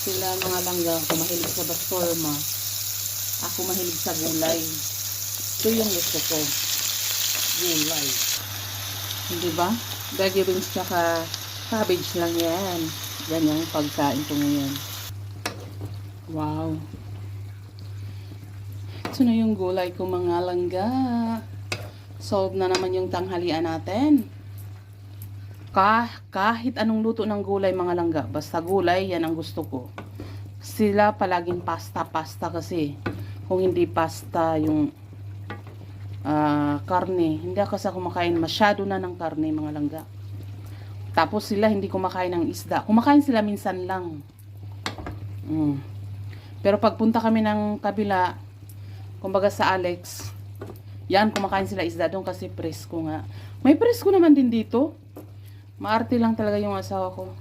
Sila mga langga ako mahilig sa bastorma. Ako mahilig sa gulay. Ito yung gusto ko. Gulay. Hindi ba? Veggie beans tsaka cabbage lang yan. Yan yung pagkain ko ngayon. Wow. Ito na yung gulay ko mga langga. Solve na naman yung tanghalian natin. Kahit anong luto ng gulay mga langga. Basta gulay, yan ang gusto ko. Sila palaging pasta kasi. Kung hindi pasta yung karne. Hindi ako sa kumakain masyado na ng karne mga langga. Tapos sila hindi kumakain ng isda. Kumakain sila minsan lang. Pero pagpunta kami ng kabila, kumbaga sa Alex, yan kumakain sila isda doon kasi presko nga. May presko naman din dito. Maarte lang talaga yung asawa ko.